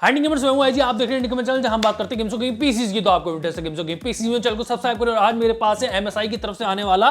हाय gamers, मैं हूं आई जी। आप देख रहे हैं इंडिया चैनल, जहां हम बात करते हैं गेम्स गेम पीसीज की। तो आपको इंटरेस्ट है गेम्स गेम पीसीज में, चैनल को सब्सक्राइब करें। और आज मेरे पास है एमएसआई की तरफ से आने वाला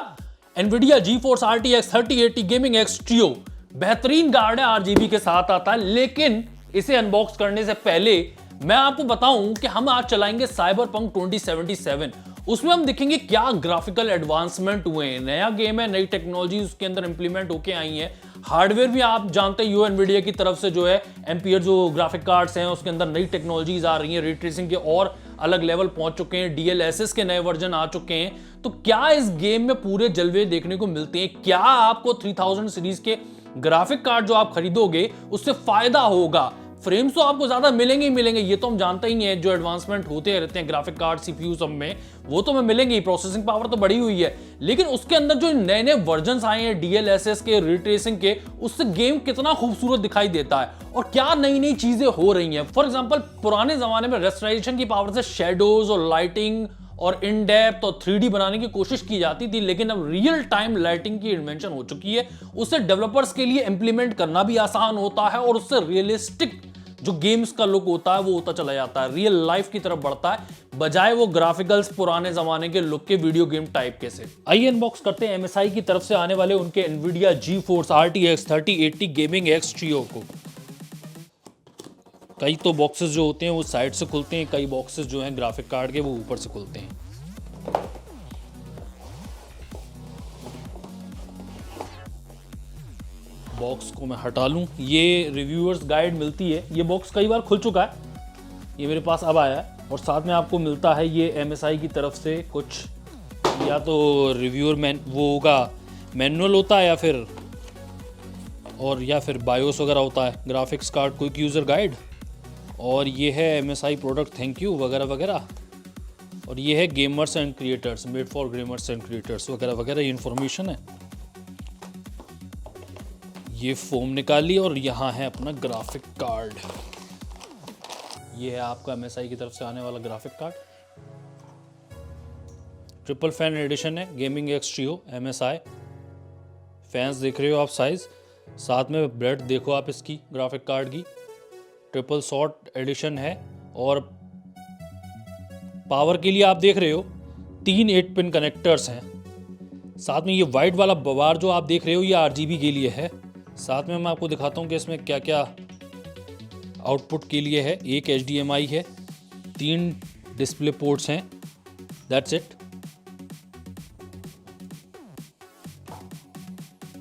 Nvidia GeForce RTX 3080 gaming X trio. बेहतरीन कार्ड है, RGB के साथ आता है। लेकिन इसे अनबॉक्स करने से पहले मैं आपको बताऊं कि हम आज चलाएंगे साइबरपंक 2077। उसमें हम देखेंगे क्या ग्राफिकल एडवांसमेंट हुए हैं। नया गेम है, नई टेक्नोलॉजी उसके अंदर इंप्लीमेंट होके आई है। हार्डवेयर भी आप जानते हैं एनवीडिया की तरफ से जो है एम्पियर जो ग्राफिक कार्ड्स हैं उसके अंदर नई टेक्नोलॉजीज आ रही हैं। रे ट्रेसिंग के और अलग लेवल पहुंच चुके हैं, DLSS के नए वर्जन आ चुके हैं। तो क्या इस गेम में पूरे जलवे देखने को मिलते हैं? क्या आपको 3000 सीरीज के ग्राफिक कार्ड जो आप खरीदोगे उससे फायदा होगा? फ्रेम्स तो आपको ज्यादा मिलेंगे ही मिलेंगे, ये तो हम जानते ही हैं। जो एडवांसमेंट होते रहते हैं ग्राफिक कार्ड CPU सब में, वो तो हमें मिलेंगे ही। प्रोसेसिंग पावर तो बढ़ी हुई है, लेकिन उसके अंदर जो नए नए वर्जन आए हैं DLSS के, रे ट्रेसिंग के, उससे गेम कितना खूबसूरत दिखाई देता है और क्या नई नई चीजें हो रही हैं। फॉर एग्जाम्पल, पुराने जमाने में रेस्टोरेशन की पावर से शेडोज और लाइटिंग और इन डेप्थ और 3D बनाने की कोशिश की जाती थी, लेकिन अब रियल टाइम लाइटिंग की इन्वेंशन हो चुकी है। उससे डेवलपर्स के लिए इंप्लीमेंट करना भी आसान होता है और उससे रियलिस्टिक जो गेम्स का लुक होता है वो होता चला जाता है, रियल लाइफ की तरफ बढ़ता है, बजाय वो ग्राफिकल्स पुराने जमाने के लुक के वीडियो गेम टाइप के से। आइए अनबॉक्स करते हैं MSI की तरफ से आने वाले उनके Nvidia GeForce RTX 3080 gaming X trio को। कई तो बॉक्सेस जो होते हैं वो साइड से खुलते हैं, कई बॉक्सेस जो हैं ग्राफिक कार्ड के वो ऊपर से खुलते हैं। बॉक्स को मैं हटा लूं। ये रिव्यूअर्स गाइड मिलती है, ये बॉक्स कई बार खुल चुका है, ये मेरे पास अब आया है। और साथ में आपको मिलता है ये MSI की तरफ से कुछ, या तो रिव्यूअर वो होगा मैनुअल होता है, या फिर बायोस वगैरह होता है, graphics card quick user guide. और ये है MSI प्रोडक्ट थैंक यू वगैरह वगैरह। और ये है gamers and creators, made for gamers and creators वगैरह वगैरह, ये इन्फॉर्मेशन है। ये फोम निकाली और यहाँ है अपना ग्राफिक कार्ड। ये है आपका MSI की तरफ से आने वाला graphic card. Triple fan edition है, gaming X trio MSI। Fans देख रहे हो आप, साइज, साथ में ब्रेड देखो आप इसकी ग्राफिक कार्ड की। ट्रिपल शॉट एडिशन है और पावर के लिए आप देख रहे हो 3 8 पिन कनेक्टर्स हैं। साथ में ये वाइट वाला बार जो आप देख रहे हो ये RGB के लिए है। साथ में मैं आपको दिखाता हूँ कि इसमें क्या क्या आउटपुट के लिए है। एक HDMI है, 3 डिस्प्ले पोर्ट्स हैं, that's it.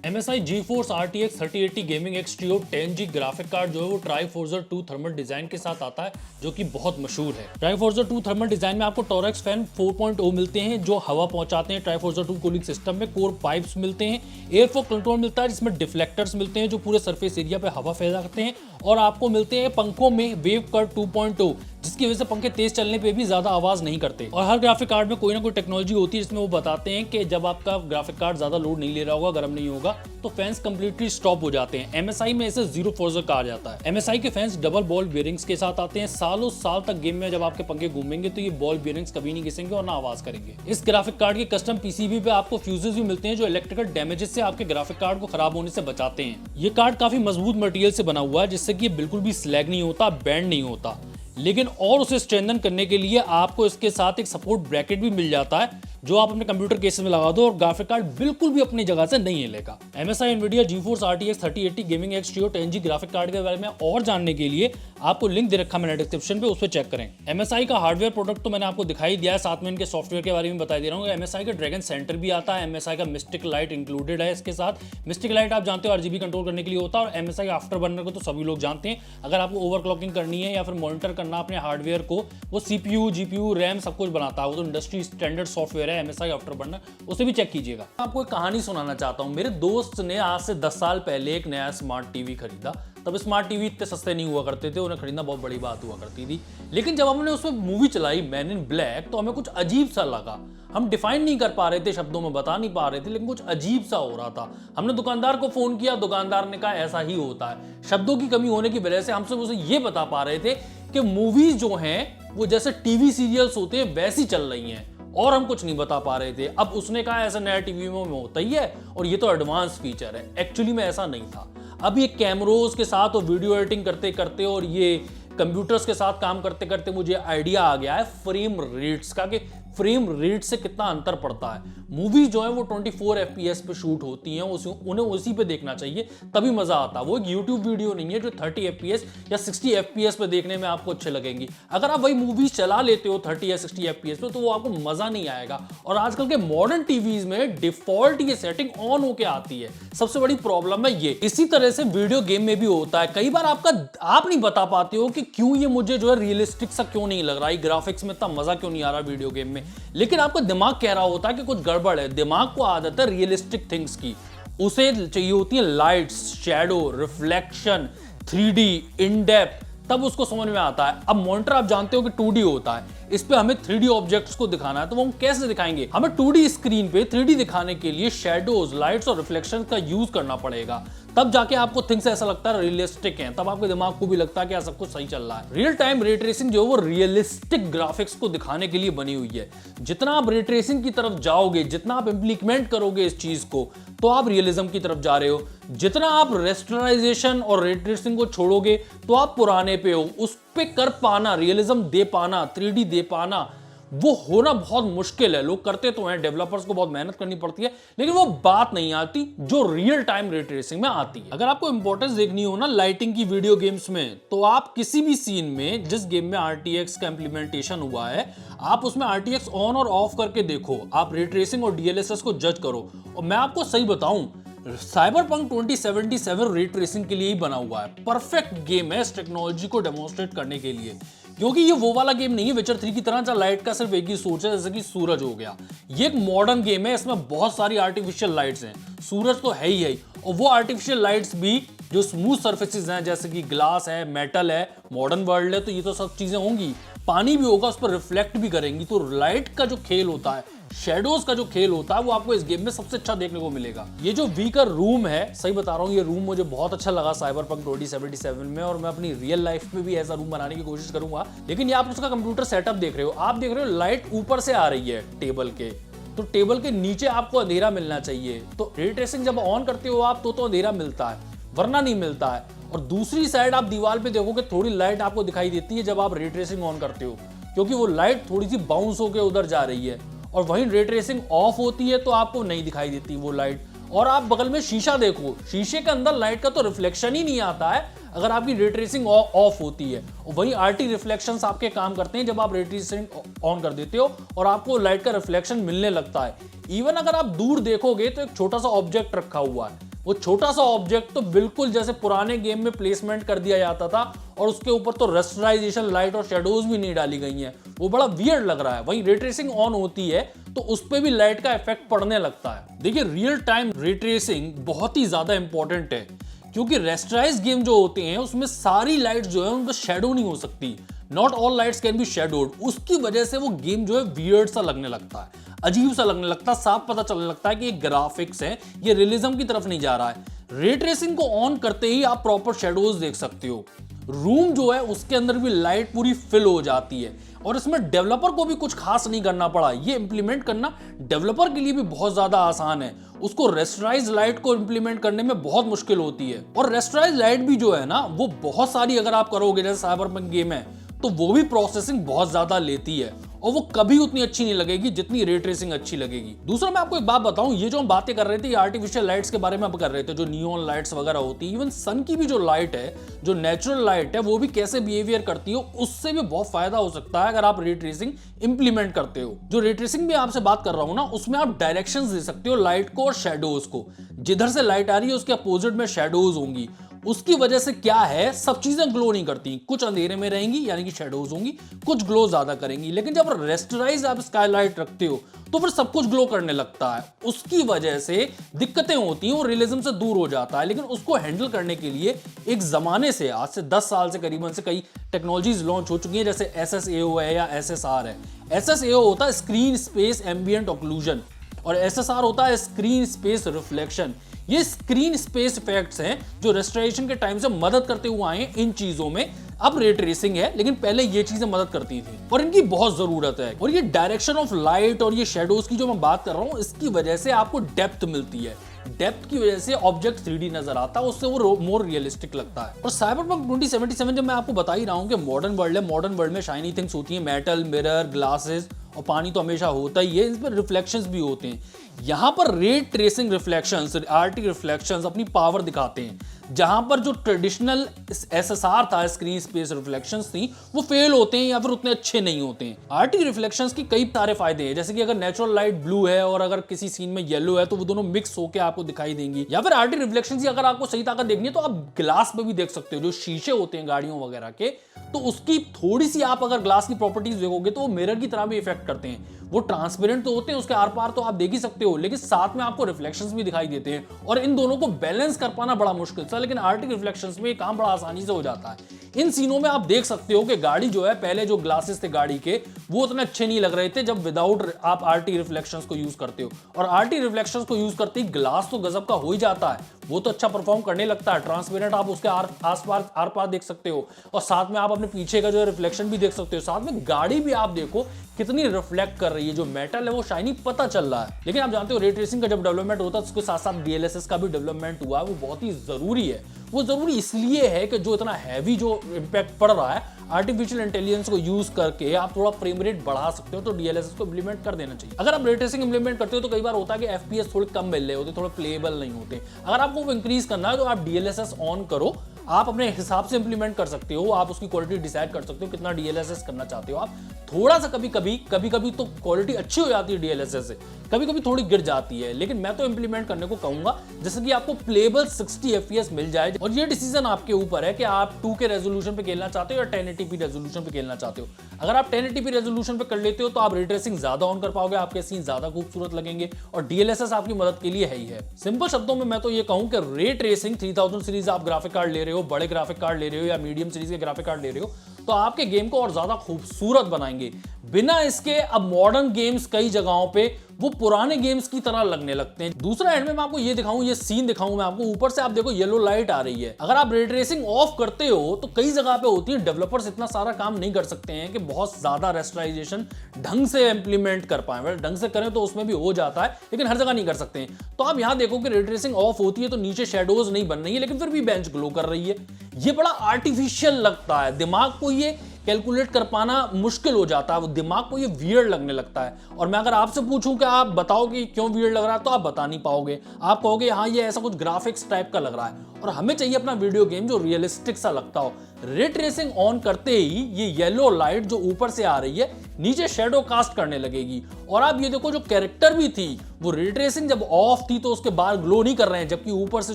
MSI GeForce RTX 3080 gaming X trio 10G graphic card जो है वो ट्राइफोर्जर 2 थर्मल डिजाइन के साथ आता है, जो कि बहुत मशहूर है। ट्राइफोर्जर 2 थर्मल डिजाइन में आपको टोरेक्स फैन 4.0 मिलते हैं जो हवा पहुंचाते हैं। ट्राइफोर्जर 2 कूलिंग सिस्टम में कोर पाइप्स मिलते हैं, एयर फ्लो कंट्रोल मिलता है जिसमें डिफ्लेक्टर्स मिलते हैं जो पूरे सरफेस एरिया पे हवा फैलाते हैं। और आपको मिलते हैं पंखों में वेव कट 2.0, जिसकी वजह से पंखे तेज चलने पे भी ज्यादा आवाज नहीं करते। और हर ग्राफिक कार्ड में कोई ना कोई टेक्नोलॉजी होती है जिसमें वो बताते हैं कि जब आपका ग्राफिक कार्ड ज्यादा लोड नहीं ले रहा होगा, गर्म नहीं होगा, तो फैंस कंप्लीटली स्टॉप हो जाते हैं। MSI में इसे जीरो फोर्जर कहा जाता है। MSI के फैंस डबल बॉल बेयरिंग्स के साथ आते हैं। सालों साल तक गेम में जब आपके पंखे घूमेंगे तो ये बॉल बेयरिंग्स कभी नहीं घिसेंगे और ना आवाज करेंगे। इस ग्राफिक कार्ड के कस्टम PCB पे आपको फ्यूजेस भी मिलते हैं जो इलेक्ट्रिकल डैमेजेस से आपके ग्राफिक कार्ड को खराब होने से बचाते हैं। ये कार्ड काफी मजबूत मटेरियल से बना हुआ है जिससे कि बिल्कुल भी स्लैग नहीं होता, बैंड नहीं होता। लेकिन और उसे स्ट्रेंथन करने के लिए आपको इसके साथ एक सपोर्ट ब्रैकेट भी मिल जाता है जो आप अपने कंप्यूटर केस में लगा दो और ग्राफिक कार्ड बिल्कुल भी अपनी जगह से नहीं हिलेगा। MSI Nvidia GeForce RTX 3080 gaming X trio 10G graphic card के बारे में और जानने के लिए आपको लिंक दे रखा मैंने डिस्क्रिप्शन पे, उस पर चेक करें। MSI का हार्डवेयर प्रोडक्ट तो मैंने आपको दिखाई दिया है, साथ में इनके सॉफ्टवेयर के बारे में बता दे रहा हूँ। MSI का ड्रैगन सेंटर भी आता है, MSI का मिस्टिक लाइट इंक्लूडेड है इसके साथ। मिस्टिक लाइट आप जानते हो RGB कंट्रोल करने के लिए होता है। और MSI आफ्टर बर्नर को तो सभी लोग जानते हैं। अगर आपको ओवरक्लॉकिंग करनी है या फिर मॉनिटर करना अपने हार्डवेयर को, वो CPU GPU RAM सब कुछ बनाता है, वो तो इंडस्ट्री स्टैंडर्ड सॉफ्टवेयर है MSI आफ्टर बर्नर, उसे भी चेक कीजिएगा। आपको एक कहानी सुनाना चाहता हूं। मेरे दोस्त ने आज से 10 साल पहले एक नया स्मार्ट टीवी खरीदा। तब स्मार्ट टीवी इतने सस्ते नहीं हुआ करते थे, उन्हें खरीदना बहुत बड़ी बात हुआ करती थी। लेकिन जब हमने उसमें मूवी चलाई मैन इन ब्लैक, तो हमें कुछ अजीब सा लगा। हम डिफाइन नहीं कर पा रहे थे, शब्दों में बता नहीं पा रहे थे, लेकिन कुछ अजीब सा हो रहा था। हमने दुकानदार को फोन किया, दुकानदार ने कहा ऐसा ही होता है। शब्दों की कमी होने की वजह से हमसे उसे ये बता पा रहे थे कि मूवीज जो हैं वो जैसे टीवी सीरियल्स होते हैं वैसी चल रही हैं, और हम कुछ नहीं बता पा रहे थे। अब उसने कहा ऐसा नया टीवी में होता ही है और ये तो एडवांस फीचर है। एक्चुअली में ऐसा नहीं था। अब ये कैमरोज के साथ और वीडियो एडिटिंग करते करते और ये कंप्यूटर्स के साथ काम करते करते मुझे आइडिया आ गया है फ्रेम रेट्स का, कि फ्रेम रेट से कितना अंतर पड़ता है। मूवी जो है वो 24 FPS पे शूट होती हैं, उन्हें उसी पे देखना चाहिए, तभी मजा आता है। वो एक YouTube वीडियो नहीं है जो 30 FPS या 60 FPS पे देखने में आपको अच्छे लगेंगी। अगर आप वही मूवी चला लेते हो 30 या 60 FPS पे तो वो आपको मजा नहीं आएगा। और आजकल के मॉडर्न टीवीज में डिफॉल्ट ये सेटिंग ऑन होके आती है, सबसे बड़ी प्रॉब्लम है ये। इसी तरह से वीडियो गेम में भी होता है, कई बार आप नहीं बता पाते हो कि क्यों ये मुझे जो है रियलिस्टिक सा क्यों नहीं लग रहा है, ग्राफिक्स में इतना मजा क्यों नहीं आ रहा वीडियो गेम में, लेकिन आपका दिमाग कह रहा होता है कि कुछ गड़बड़ है। दिमाग को आदत है रियलिस्टिक थिंग्स की, उसे चाहिए होती है lights, shadow, reflection, 3D, in depth, तब उसको समझ में आता है। अब मॉनिटर आप जानते हो कि 2D होता है, इस पे हमें 3D ऑब्जेक्ट्स को दिखाना है, तो वो हम कैसे दिखाएंगे? हमें 2D स्क्रीन पे 3D दिखाने के लिए शैडोज, लाइट्स और रिफ्लेक्शन का यूज करना पड़ेगा, तब जाके आपको थिंग्स ऐसा लगता है रियलिस्टिक हैं, तब आपके दिमाग को भी लगता है कि सब कुछ सही चल रहा है। रियल टाइम रे ट्रेसिंग जो है वो रियलिस्टिक ग्राफिक्स को दिखाने के लिए बनी हुई है। जितना आप रे ट्रेसिंग की तरफ जाओगे, जितना आप इंप्लीमेंट करोगे इस चीज को, तो आप रियलिज्म की तरफ जा रहे हो। जितना आप रेस्टराइजेशन और रे ट्रेसिंग को छोड़ोगे तो आप पुराने पे हो। उस पे कर पाना, रियलिज्म दे पाना, 3D दे पाना, वो होना बहुत मुश्किल है। लोग करते तो हैं, डेवलपर्स को बहुत मेहनत करनी पड़ती है, लेकिन वो बात नहीं आती जो रियल टाइम रे ट्रेसिंग में आती है। अगर आपको इंपॉर्टेंस देखनी हो ना लाइटिंग की वीडियो गेम्स में, तो आप किसी भी सीन में, जिस गेम में RTX का इंप्लीमेंटेशन हुआ है, आप उसमें RTX ऑन और ऑफ करके देखो, आप रे ट्रेसिंग और DLSS को जज करो। और मैं आपको सही बताऊं, साइबरपंक 2077 रे ट्रेसिंग के लिए ही बना हुआ है। परफेक्ट गेम है इस टेक्नोलॉजी को डेमोन्स्ट्रेट करने के लिए, क्योंकि ये वो वाला गेम नहीं है विचर 3 की तरह जहां लाइट का सिर्फ एक ही सोर्स है, जैसे कि सूरज हो गया। ये एक मॉडर्न गेम है, इसमें बहुत सारी आर्टिफिशियल लाइट्स हैं। सूरज तो है ही, और वो आर्टिफिशियल लाइट्स भी जो स्मूथ सर्फेसिस हैं, जैसे कि ग्लास है, मेटल है, मॉडर्न वर्ल्ड है, तो ये तो सब चीजें होंगी। पानी भी होगा, उस पर रिफ्लेक्ट भी करेंगी। तो लाइट का जो खेल होता है, शैडोज का जो खेल होता है, वो आपको इस गेम में सबसे अच्छा देखने को मिलेगा। ये जो वीकर रूम है, सही बता रहा हूँ, ये रूम मुझे बहुत अच्छा लगा साइबरपंक 2077 में, और मैं अपनी रियल लाइफ में भी ऐसा रूम बनाने की कोशिश करूंगा। लेकिन ये आप उसका कंप्यूटर सेटअप देख रहे हो, आप देख रहे हो लाइट ऊपर से आ रही है टेबल के, तो टेबल के नीचे आपको अंधेरा मिलना चाहिए। तो रे ट्रेसिंग जब ऑन करते हो आप, तो अंधेरा मिलता है, वरना नहीं मिलता है। और दूसरी साइड आप दीवार पे देखोगे, थोड़ी लाइट आपको दिखाई देती है जब आप रे ट्रेसिंग ऑन करते हो, क्योंकि वो लाइट थोड़ी सी बाउंस होकर उधर जा रही है। और वहीं रे ट्रेसिंग ऑफ होती है तो आपको नहीं दिखाई देती वो लाइट। और आप बगल में शीशा देखो, शीशे के अंदर लाइट का तो रिफ्लेक्शन ही नहीं आता है अगर आपकी रे ट्रेसिंग ऑफ होती है। और वहीं RT रिफ्लेक्शंस आपके काम करते हैं जब आप रे ट्रेसिंग ऑन कर देते हो, और आपको लाइट का रिफ्लेक्शन मिलने लगता है। इवन अगर आप दूर देखोगे तो एक छोटा सा ऑब्जेक्ट रखा हुआ है, वो छोटा सा ऑब्जेक्ट तो बिल्कुल जैसे पुराने गेम में प्लेसमेंट कर दिया जाता था, और उसके ऊपर तो रेस्टराइजेशन, लाइट और शेडोज भी नहीं डाली गई हैं, वो बड़ा वियर्ड लग रहा है। वहीं रे ट्रेसिंग ऑन होती है तो उस पर भी लाइट का इफेक्ट पड़ने लगता है। देखिए, रियल टाइम रे ट्रेसिंग बहुत ही ज्यादा इंपॉर्टेंट है, क्योंकि रेस्टराइज गेम जो होते हैं उसमें सारी लाइट जो है उन पर शेडो नहीं हो सकती। Not all lights can be shadowed. उसकी वजह से वो गेम जो है वियर्ड सा लगने लगता है, अजीब सा लगने लगता है, साफ पता चलने लगता है कि ये ग्राफिक्स है, ये रियलिज्म की तरफ नहीं जा रहा है। रे ट्रेसिंग को ऑन करते ही आप प्रॉपर शेडोज देख सकते हो। रूम जो है उसके अंदर भी लाइट पूरी फिल हो जाती है, और इसमें डेवलपर को भी कुछ खास नहीं करना पड़ा। ये इंप्लीमेंट करना डेवलपर के लिए भी बहुत ज्यादा आसान है। उसको रेस्टराइज लाइट को इंप्लीमेंट करने में बहुत मुश्किल होती है। और रेस्टराइज लाइट भी जो है ना, वो बहुत सारी अगर आप करोगे, जैसे साइबरपंक गेम है, तो वो भी प्रोसेसिंग बहुत ज्यादा लेती है, और वो कभी उतनी अच्छी नहीं लगेगी जितनी रे ट्रेसिंग अच्छी लगेगी। दूसरा, मैं आपको एक बात बताऊं, ये जो हम बातें कर रहे थे आर्टिफिशियल लाइट्स के बारे में आप कर रहे थे, जो नियॉन लाइट्स वगैरह होती है, इवन सन की भी जो लाइट है, जो नेचुरल लाइट है, वो भी कैसे बिहेवियर करती हो, उससे भी बहुत फायदा हो सकता है अगर आप रे ट्रेसिंग इंप्लीमेंट करते हो। जो रे ट्रेसिंग में आपसे बात कर रहा हूं ना, उसमें आप डायरेक्शंस दे सकते हो लाइट को और शेडोज को। जिधर से लाइट आ रही है उसके अपोजिट में शेडोज होंगी। उसकी वजह से क्या है, सब चीजें ग्लो नहीं करती, कुछ अंधेरे में रहेंगी यानी कि शेडोज होंगी, कुछ ग्लो ज्यादा करेंगी। लेकिन जब रेस्टराइज आप स्काईलाइट रखते हो तो फिर सब कुछ ग्लो करने लगता है। उसकी वजह से दिक्कतें होती हैं, वो रियलिज्म से दूर हो जाता है। लेकिन उसको हैंडल करने के लिए एक जमाने से, आज से 10 साल से करीबन से कई टेक्नोलॉजीज लॉन्च हो चुकी हैं, जैसे SSAO है या SSR है। SSAO होता है स्क्रीन स्पेस एम्बिएंट ऑक्लूजन, और SSR होता है स्क्रीन स्पेस रिफ्लेक्शन। ये स्क्रीन स्पेस इफेक्ट्स हैं जो रेस्टोरेशन के टाइम से मदद करते हुए आए हैं इन चीजों में। अब रे ट्रेसिंग है, लेकिन पहले ये चीजें मदद करती थी, और इनकी बहुत जरूरत है। और ये डायरेक्शन ऑफ लाइट और ये शेडोज की जो मैं बात कर रहा हूं, इसकी वजह से आपको डेप्थ मिलती है। डेप्थ की वजह से ऑब्जेक्ट 3D नजर आता है, उससे वो मोर रियलिस्टिक लगता है। और साइबरपंक 2077 जब मैं आपको बता ही रहा हूँ कि मॉडर्न वर्ल्ड है, मॉडर्न वर्ल्ड में शाइनी थिंग्स होती हैं, मेटल, मिरर, ग्लासेस और पानी तो हमेशा होता ही है, इन पर रिफ्लेक्शंस भी होते हैं। यहाँ पर ray tracing reflections, RT reflections अपनी पावर दिखाते हैं। जहां पर जो ट्रेडिशनल एसएसआर था, स्क्रीन स्पेस रिफ्लेक्शंस थी, वो फेल होते हैं या फिर उतने अच्छे नहीं होते हैं। आरटी रिफ्लेक्शंस की कई सारे फायदे हैं, जैसे कि अगर नेचुरल लाइट ब्लू है और अगर किसी सीन में येलो है तो वो दोनों मिक्स होकर आपको दिखाई देंगी। या फिर आरटी रिफ्लेक्शंस की अगर आपको सही ताकत देखनी है तो आप ग्लास पे भी देख सकते हो, जो शीशे होते हैं गाड़ियों वगैरह के, तो उसकी थोड़ी सी आप अगर ग्लास की प्रॉपर्टीज देखोगे तो वो मिरर की तरह भी इफेक्ट करते हैं। वो ट्रांसपेरेंट तो होते हैं, उसके आर पार तो आप देख ही सकते हो, लेकिन साथ में आपको रिफ्लेक्शंस भी दिखाई देते हैं और इन दोनों को बैलेंस कर पाना बड़ा मुश्किल था, लेकिन आरटी रिफ्लेक्शंस में ये काम बड़ा आसानी से हो जाता है। इन सीनों में आप देख सकते हो कि गाड़ी जो है, पहले जो ग्लासेस थे गाड़ी के वो उतने अच्छे नहीं लग रहे थे जब विदाउट आप आरटी रिफ्लेक्शंस को यूज करते हो, और आरटी रिफ्लेक्शंस को यूज करते ही ग्लास तो गजब का हो ही जाता है, वो तो अच्छा परफॉर्म करने लगता है। ट्रांसपेरेंट आप उसके आर पार देख सकते हो और साथ में आप अपने पीछे का जो रिफ्लेक्शन भी देख सकते हो, साथ में गाड़ी भी आप देखो कितनी रिफ्लेक्ट कर रही है, जो मेटल है वो शाइनी पता चल रहा है। लेकिन आप जानते हो रे ट्रेसिंग का जब डेवलपमेंट होता है उसके साथ साथ डीएलएसएस का भी डेवलपमेंट हुआ है, वो बहुत ही जरूरी है। वो जरूरी इसलिए है कि जो इतना हैवी जो इंपैक्ट पड़ रहा है, आर्टिफिशियल इंटेलिजेंस को यूज करके आप थोड़ा फ्रेम रेट बढ़ा सकते हो, तो डीएलएसएस को इंप्लीमेंट कर देना चाहिए। अगर आप रे ट्रेसिंग इंप्लीमेंट करते हो तो कई बार होता है कि एफपीएस थोड़े कम मिल रहे होते, थोड़े प्लेएबल नहीं होते। अगर आपको वो इंक्रीज करना है तो आप डीएलएसएस ऑन करो, आप अपने हिसाब से इंप्लीमेंट कर सकते हो, आप उसकी क्वालिटी डिसाइड कर सकते हो कितना डीएलएसएस करना चाहते हो आप। थोड़ा सा कभी कभी तो क्वालिटी अच्छी हो जाती है डीएलएसएस से, कभी कभी थोड़ी गिर जाती है, लेकिन मैं तो इंप्लीमेंट करने को कहूंगा जैसे कि आपको प्लेबल 60 एफपीएस मिल जाए। और ये डिसीजन आपके ऊपर है कि आप 2K रेजोल्यूशन पे खेलना चाहते हो या 1080p रेजोल्यूशन पे खेलना चाहते हो। अगर आप 1080p रेजोल्यूशन पे कर लेते हो तो आप रे ट्रेसिंग ज्यादा ऑन कर पाओगे, आपके सीन ज्यादा खूबसूरत लगेंगे और डीएलएसएस आपकी मदद के लिए है ही है। सिंपल शब्दों में मैं तो ये कहूं कि रे ट्रेसिंग 3000 सीरीज आप ग्राफिक कार्ड ले रहे हो, बड़े ग्राफिक कार्ड ले रहे हो या मीडियम सीरीज के ग्राफिक कार्ड ले रहे हो, तो आपके गेम को और ज्यादा खूबसूरत बनाएंगे। बिना इसके अब मॉडर्न गेम्स कई जगहों पे वो पुराने गेम्स की तरह लगने लगते हैं। दूसरा एंड में मैं आपको ये दिखाऊं, ये सीन दिखाऊं मैं आपको, ऊपर से आप देखो येलो लाइट आ रही है। अगर आप रे ट्रेसिंग ऑफ करते हो तो कई जगह पे होती है, डेवलपर्स इतना सारा काम नहीं कर सकते हैं कि बहुत ज्यादा रेस्टराइजेशन ढंग से इंप्लीमेंट कर पाए। ढंग से करें तो उसमें भी हो जाता है, लेकिन हर जगह नहीं कर सकते हैं। तो आप यहां देखो कि रे ट्रेसिंग ऑफ होती है तो नीचे शेडोज नहीं बन रही है, लेकिन फिर भी बेंच ग्लो कर रही है। ये बड़ा आर्टिफिशियल लगता है, दिमाग को ये कैलकुलेट कर पाना मुश्किल हो जाता है, वो दिमाग को ये वियर्ड लगने लगता है। और मैं अगर आपसे पूछूं कि आप बताओ कि क्यों वियर्ड लग रहा है, तो आप बता नहीं पाओगे। आप कहोगे हाँ ये ऐसा कुछ ग्राफिक्स टाइप का लग रहा है, और हमें चाहिए अपना वीडियो गेम जो रियलिस्टिक सा लगता हो। रे ट्रेसिंग ऑन करते ही ये येलो लाइट जो ऊपर से आ रही है नीचे शेडो कास्ट करने लगेगी। और आप ये देखो जो कैरेक्टर भी थी वो रे ट्रेसिंग जब ऑफ थी तो उसके बाल ग्लो नहीं कर रहे हैं, जबकि ऊपर से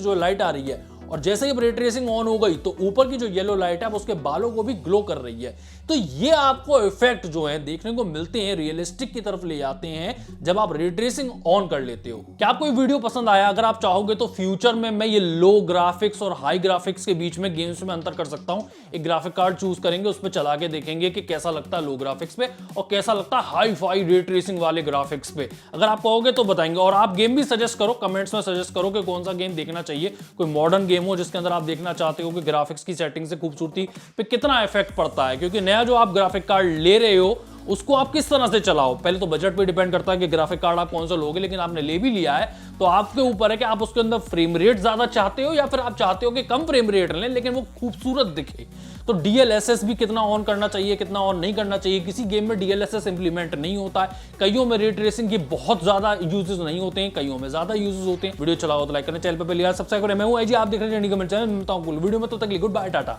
जो लाइट आ रही है, और जैसे ही रे ट्रेसिंग ऑन हो गई तो ऊपर की जो येलो लाइट है उसके बालों को भी ग्लो कर रही है। तो ये आपको इफेक्ट जो है देखने को मिलते हैं, रियलिस्टिक की तरफ ले जाते हैं जब आप रे ट्रेसिंग ऑन कर लेते हो। क्या आपको ये वीडियो पसंद आया? अगर आप चाहोगे तो फ्यूचर में मैं ये लो ग्राफिक्स और हाई ग्राफिक्स के बीच में गेम्स में अंतर कर सकता हूं। एक ग्राफिक कार्ड चूज करेंगे, उस पर चला के देखेंगे कि कैसा लगता है लो ग्राफिक्स पे और कैसा लगता है हाई फाई रे ट्रेसिंग वाले ग्राफिक्स पे। अगर आप कहोगे तो बताएंगे। और आप गेम भी सजेस्ट करो, कमेंट्स में सजेस्ट करो कि कौन सा गेम देखना चाहिए। कोई मॉडर्न गेम हो जिसके अंदर आप देखना चाहते हो कि ग्राफिक्स की सेटिंग से खूबसूरती पे कितना इफेक्ट पड़ता है, क्योंकि नया जो आप ग्राफिक कार्ड ले रहे हो उसको आप किस तरह से चलाओ। पहले तो बजट पे डिपेंड करता है कि ग्राफिक कार्ड आप कौन सा लोगे, लेकिन आपने ले भी लिया है तो आपके ऊपर है कि आप उसके अंदर फ्रेम रेट ज्यादा चाहते हो या फिर आप चाहते हो कि कम फ्रेम रेट लें लेकिन वो खूबसूरत दिखे। तो डीएलएसएस भी कितना ऑन करना चाहिए, कितना ऑन नहीं करना चाहिए। किसी गेम में डीएलएसएस इंप्लीमेंट नहीं होता है, कईयों में रे ट्रेसिंग के बहुत ज्यादा यूजेस नहीं होते हैं, कईयों में ज्यादा यूजेस होते हैं। वीडियो चलाओ तो लाइक करें, चैनल पर पहली बार सब्सक्राइब करें। मैं हूं आईजी, आप देख रहे हैं कमेंट चैनल। मिलता हूं वीडियो में, तो तक गुड बाय, टाटा।